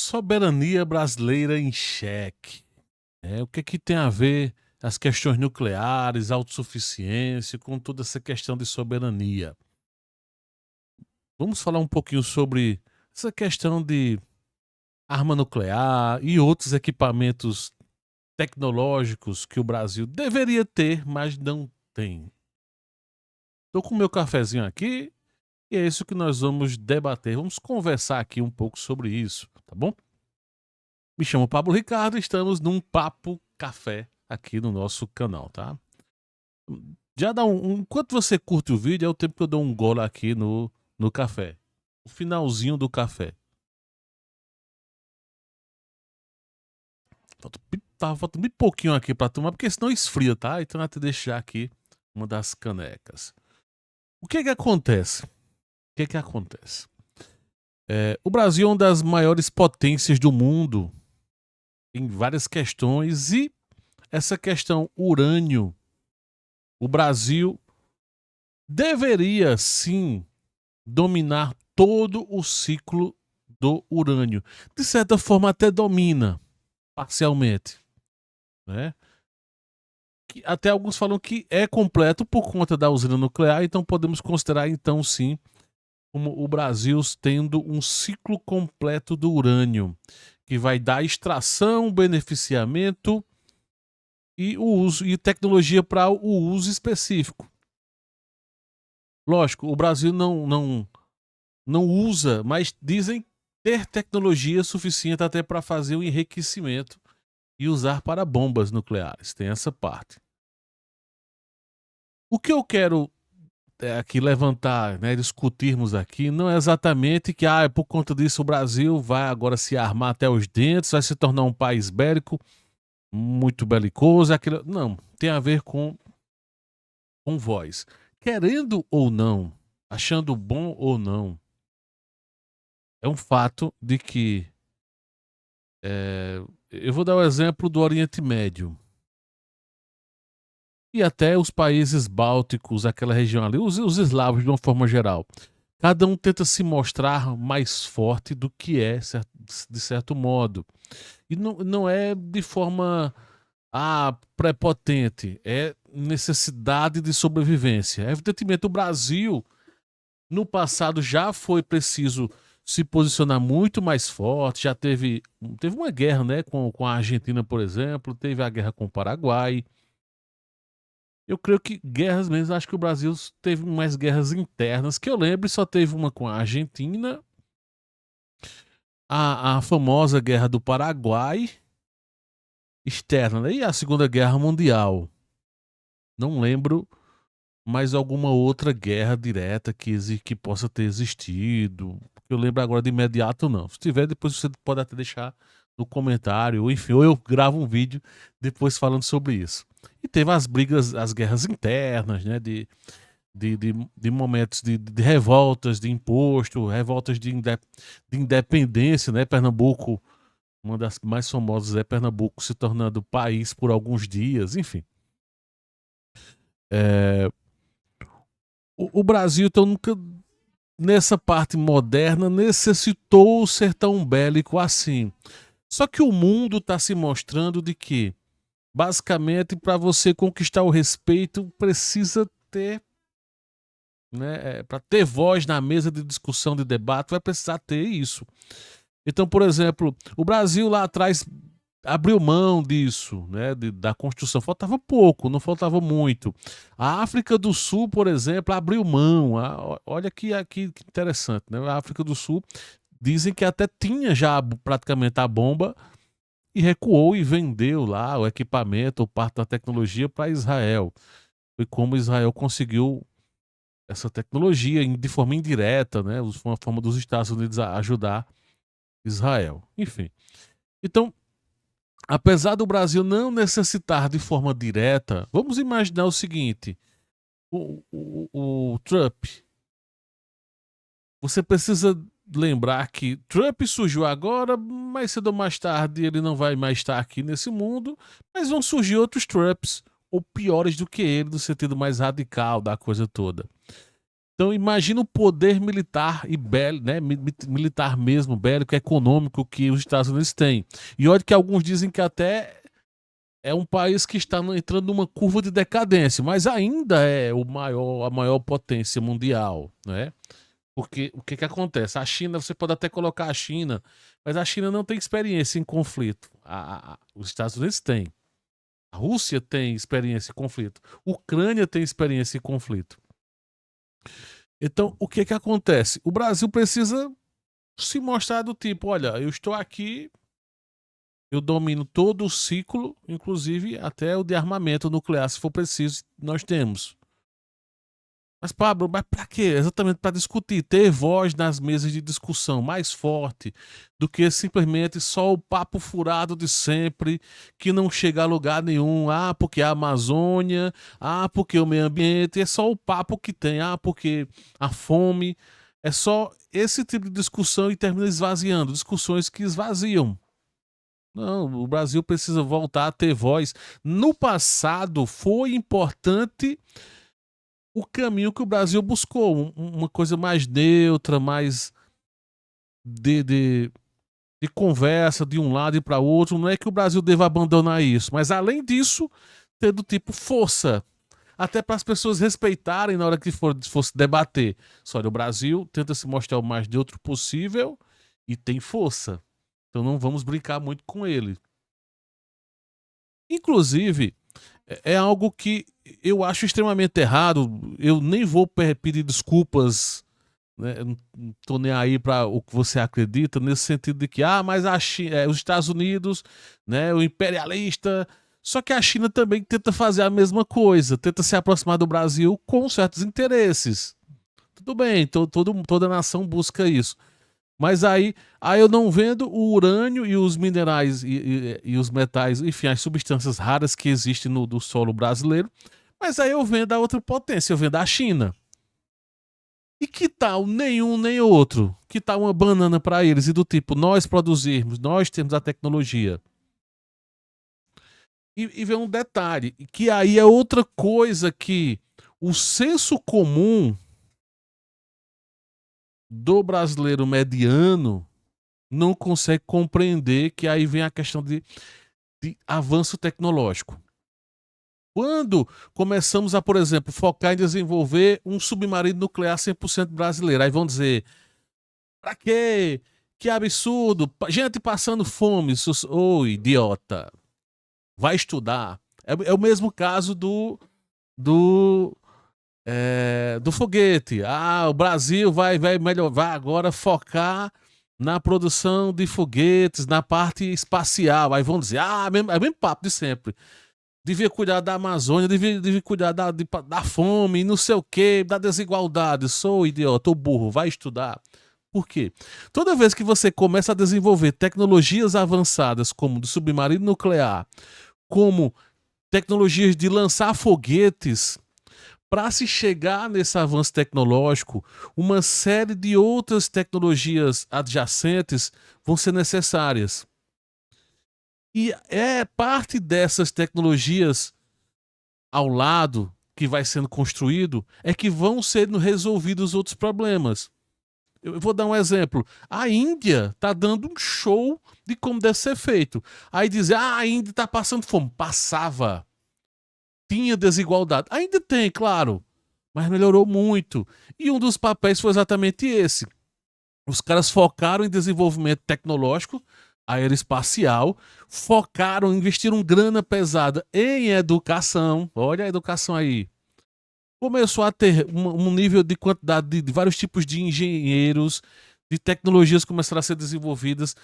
Soberania brasileira em xeque. O que é que tem a ver as questões nucleares, autossuficiência, com toda essa questão de soberania? Vamos falar um pouquinho sobre essa questão de arma nuclear e outros equipamentos tecnológicos que o Brasil deveria ter, mas não tem. Estou com o meu cafezinho aqui e é isso que nós vamos debater. Vamos conversar aqui um pouco sobre isso, tá bom? Me chamo Pablo Ricardo e estamos num papo café aqui no nosso canal, tá? Já dá enquanto você curte o vídeo, é o tempo que eu dou um gole aqui no café. O finalzinho do café. Falta bem pouquinho aqui pra tomar, porque senão esfria, tá? Então eu vou te deixar aqui uma das canecas. O que que acontece? O Brasil é uma das maiores potências do mundo em várias questões e essa questão urânio, o Brasil deveria sim dominar todo o ciclo do urânio. De certa forma até domina, parcialmente, né? Até alguns falam que é completo por conta da usina nuclear, então podemos considerar então sim como o Brasil tendo um ciclo completo do urânio, que vai dar extração, beneficiamento e o uso e tecnologia para o uso específico. Lógico, o Brasil não usa, mas dizem ter tecnologia suficiente até para fazer o enriquecimento e usar para bombas nucleares. Tem essa parte. O que eu quero aqui levantar, né, discutirmos aqui, não é exatamente que por conta disso o Brasil vai agora se armar até os dentes, vai se tornar um país bélico, muito belicoso, aquilo. Não, tem a ver com voz. Querendo ou não, achando bom ou não, é um fato de que eu vou dar o exemplo do Oriente Médio. E até os países bálticos, aquela região ali, os eslavos de uma forma geral. Cada um tenta se mostrar mais forte do que é, de certo modo. E não é de forma prepotente, é necessidade de sobrevivência. Evidentemente, o Brasil, no passado, já foi preciso se posicionar muito mais forte, já teve uma guerra, né, com a Argentina, por exemplo, teve a guerra com o Paraguai. Eu creio que guerras mesmo, acho que o Brasil teve mais guerras internas, que eu lembro, só teve uma com a Argentina, a famosa Guerra do Paraguai, externa, né? E a Segunda Guerra Mundial. Não lembro mais alguma outra guerra direta que possa ter existido. Eu lembro agora de imediato, não. Se tiver, depois você pode até deixar no comentário, ou enfim, ou eu gravo um vídeo depois falando sobre isso. E teve as brigas, as guerras internas, né? De momentos de revoltas de imposto, revoltas de independência, né? Pernambuco, uma das mais famosas é Pernambuco se tornando país por alguns dias, enfim. O Brasil, então, nunca, nessa parte moderna, necessitou ser tão bélico assim. Só que o mundo está se mostrando de que, basicamente, para você conquistar o respeito, precisa ter, né, para ter voz na mesa de discussão, de debate, vai precisar ter isso. Então, por exemplo, o Brasil lá atrás abriu mão disso, né, da Constituição. Faltava pouco, não faltava muito. A África do Sul, por exemplo, abriu mão. Olha que interessante, né? A África do Sul dizem que até tinha já praticamente a bomba e recuou e vendeu lá o equipamento ou parte da tecnologia para Israel. Foi como Israel conseguiu essa tecnologia de forma indireta, né? Foi uma forma dos Estados Unidos ajudar Israel. Enfim. Então, apesar do Brasil não necessitar de forma direta, vamos imaginar o seguinte: o Trump. Você precisa lembrar que Trump surgiu agora, mais cedo ou mais tarde ele não vai mais estar aqui nesse mundo, mas vão surgir outros Trumps, ou piores do que ele, no sentido mais radical da coisa toda. Então imagina o poder militar e bélico, né, militar mesmo, bélico, econômico que os Estados Unidos têm. E olha que alguns dizem que até é um país que está entrando numa curva de decadência, mas ainda é a maior potência mundial, né? Porque o que que acontece? A China, você pode até colocar a China, mas a China não tem experiência em conflito. Os Estados Unidos têm. A Rússia tem experiência em conflito. A Ucrânia tem experiência em conflito. Então, o que que acontece? O Brasil precisa se mostrar do tipo, olha, eu estou aqui, eu domino todo o ciclo, inclusive até o de armamento nuclear, se for preciso, nós temos. Mas, Pablo, mas para quê? Exatamente para discutir, ter voz nas mesas de discussão mais forte do que simplesmente só o papo furado de sempre, que não chega a lugar nenhum. Ah, porque a Amazônia, ah, porque o meio ambiente, é só o papo que tem, ah, porque a fome. É só esse tipo de discussão e termina esvaziando, discussões que esvaziam. Não, o Brasil precisa voltar a ter voz. No passado foi importante o caminho que o Brasil buscou, uma coisa mais neutra, mais de, de, de conversa de um lado e para outro. Não é que o Brasil deva abandonar isso, mas além disso, ter do tipo força, até para as pessoas respeitarem na hora que fosse debater. Só olha, o Brasil tenta se mostrar o mais neutro possível e tem força. Então não vamos brincar muito com ele. Inclusive, é algo que eu acho extremamente errado. Eu nem vou pedir desculpas, né? Eu não tô nem aí para o que você acredita, nesse sentido de que, mas a China, os Estados Unidos, né, o imperialista. Só que a China também tenta fazer a mesma coisa, tenta se aproximar do Brasil com certos interesses. Tudo bem, toda nação busca isso. Mas aí eu não vendo o urânio e os minerais e os metais, enfim, as substâncias raras que existem no do solo brasileiro. Mas aí eu vendo a outra potência, eu vendo a China. E que tal nenhum nem outro? Que tal uma banana para eles e do tipo, nós produzirmos, nós temos a tecnologia. E vem um detalhe, que aí é outra coisa que o senso comum do brasileiro mediano não consegue compreender, que aí vem a questão de avanço tecnológico. Quando começamos a, por exemplo, focar em desenvolver um submarino nuclear 100% brasileiro, aí vão dizer, pra quê? Que absurdo, gente passando fome, ô idiota, vai estudar. É o mesmo caso do foguete. O Brasil vai melhor, vai agora focar na produção de foguetes, na parte espacial. Aí vão dizer, é o mesmo papo de sempre. Devia cuidar da Amazônia, devia cuidar da fome, não sei o quê, da desigualdade. Sou idiota, ou burro, vai estudar. Por quê? Toda vez que você começa a desenvolver tecnologias avançadas, como do submarino nuclear, como tecnologias de lançar foguetes, para se chegar nesse avanço tecnológico, uma série de outras tecnologias adjacentes vão ser necessárias. E é parte dessas tecnologias ao lado que vai sendo construído é que vão sendo resolvidos outros problemas. Eu vou dar um exemplo. A Índia está dando um show de como deve ser feito. Aí dizer, a Índia está passando fome. Passava. Tinha desigualdade. Ainda tem, claro, mas melhorou muito. E um dos papéis foi exatamente esse. Os caras focaram em desenvolvimento tecnológico, aeroespacial, focaram, investiram grana pesada em educação. Olha a educação aí. Começou a ter um nível de quantidade de vários tipos de engenheiros, de tecnologias começaram a ser desenvolvidas,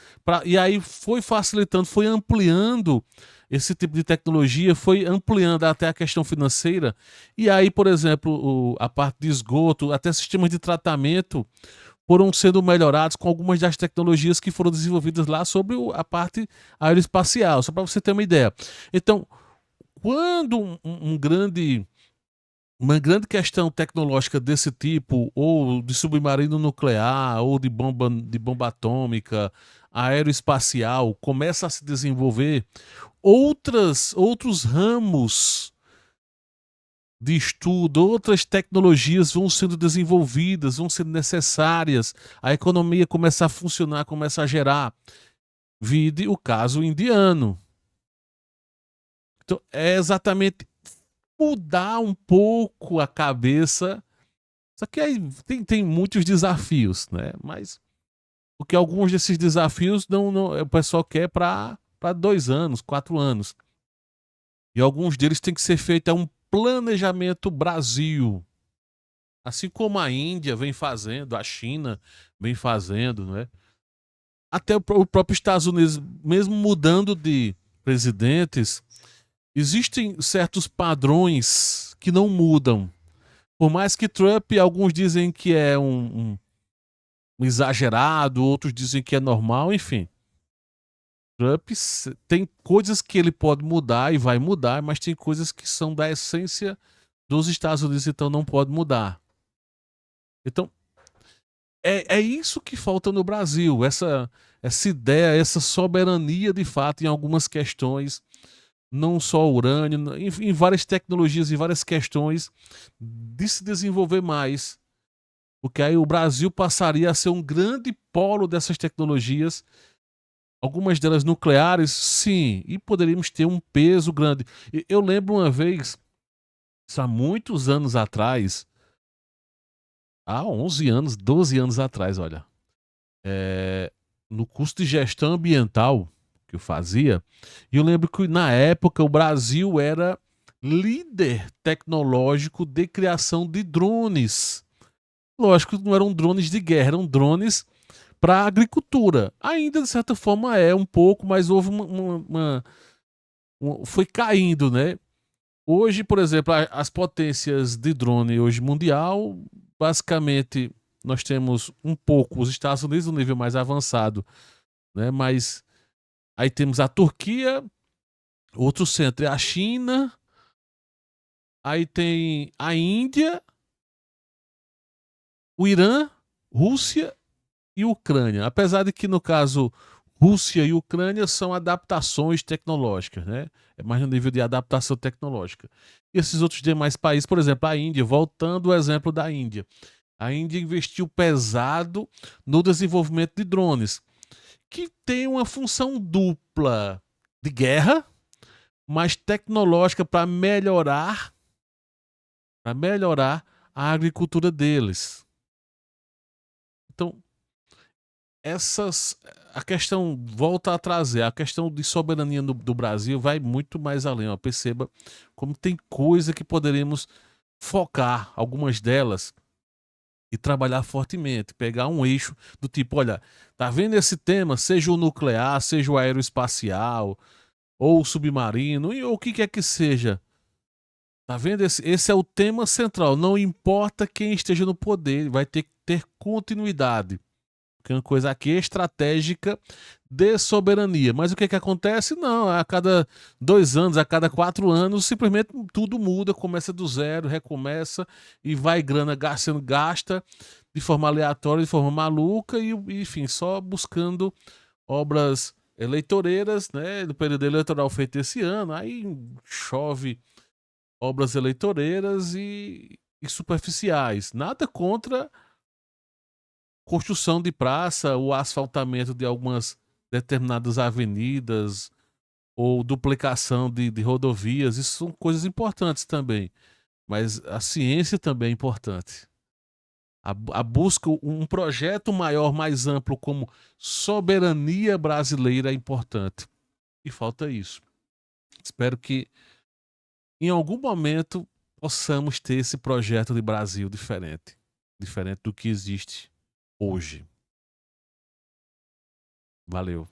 e aí foi facilitando, foi ampliando esse tipo de tecnologia, foi ampliando até a questão financeira, e aí, por exemplo, a parte de esgoto, até sistemas de tratamento foram sendo melhorados com algumas das tecnologias que foram desenvolvidas lá sobre a parte aeroespacial, só para você ter uma ideia. Então, quando uma grande questão tecnológica desse tipo, ou de submarino nuclear, ou de bomba atômica, aeroespacial, começa a se desenvolver, outros ramos de estudo, outras tecnologias vão sendo desenvolvidas, vão sendo necessárias, a economia começa a funcionar, começa a gerar. Vide o caso indiano. Então, é exatamente mudar um pouco a cabeça. Só que aí tem muitos desafios, né? Mas porque alguns desses desafios o pessoal quer para 2 anos, 4 anos. E alguns deles tem que ser feito um planejamento Brasil. Assim como a Índia vem fazendo, a China vem fazendo, né? Até o próprio Estados Unidos, mesmo mudando de presidentes, existem certos padrões que não mudam. Por mais que Trump, alguns dizem que é um exagerado, outros dizem que é normal, enfim. Trump tem coisas que ele pode mudar e vai mudar, mas tem coisas que são da essência dos Estados Unidos, então não pode mudar. Então, é isso que falta no Brasil, essa ideia, essa soberania de fato em algumas questões, não só urânio, em várias tecnologias e várias questões, de se desenvolver mais. Porque aí o Brasil passaria a ser um grande polo dessas tecnologias, algumas delas nucleares, sim, e poderíamos ter um peso grande. Eu lembro uma vez, isso há muitos anos atrás, há 11 anos, 12 anos atrás, olha, no curso de gestão ambiental que eu fazia, e eu lembro que na época o Brasil era líder tecnológico de criação de drones. Lógico que não eram drones de guerra, eram drones para a agricultura. Ainda, de certa forma, é um pouco, mas houve foi caindo, né? Hoje, por exemplo, as potências de drone hoje mundial, basicamente, nós temos um pouco os Estados Unidos no nível mais avançado, né? Mas aí temos a Turquia, outro centro é a China, aí tem a Índia, o Irã, Rússia e Ucrânia. Apesar de que, no caso, Rússia e Ucrânia são adaptações tecnológicas, né? É mais no nível de adaptação tecnológica. E esses outros demais países, por exemplo, a Índia, voltando ao exemplo da Índia. A Índia investiu pesado no desenvolvimento de drones, que tem uma função dupla de guerra, mas tecnológica para melhorar a agricultura deles. Então, a questão volta a trazer a questão de soberania do Brasil vai muito mais além, ó. Perceba como tem coisa que poderíamos focar, algumas delas, e trabalhar fortemente, pegar um eixo do tipo, olha, tá vendo esse tema, seja o nuclear, seja o aeroespacial, ou o submarino, ou o que quer que seja. Tá vendo? Esse é o tema central. Não importa quem esteja no poder, vai ter que ter continuidade. Que é uma coisa aqui estratégica de soberania. Mas o que acontece? Não, a cada 2 anos, a cada 4 anos, simplesmente tudo muda, começa do zero, recomeça e vai grana sendo gasta de forma aleatória, de forma maluca e, enfim, só buscando obras eleitoreiras, né, do período eleitoral feito esse ano, aí chove obras eleitoreiras e superficiais. Nada contra construção de praça, o asfaltamento de algumas determinadas avenidas ou duplicação de rodovias, isso são coisas importantes também. Mas a ciência também é importante. A busca, um projeto maior, mais amplo, como soberania brasileira é importante. E falta isso. Espero que em algum momento possamos ter esse projeto de Brasil diferente. Diferente do que existe hoje. Valeu.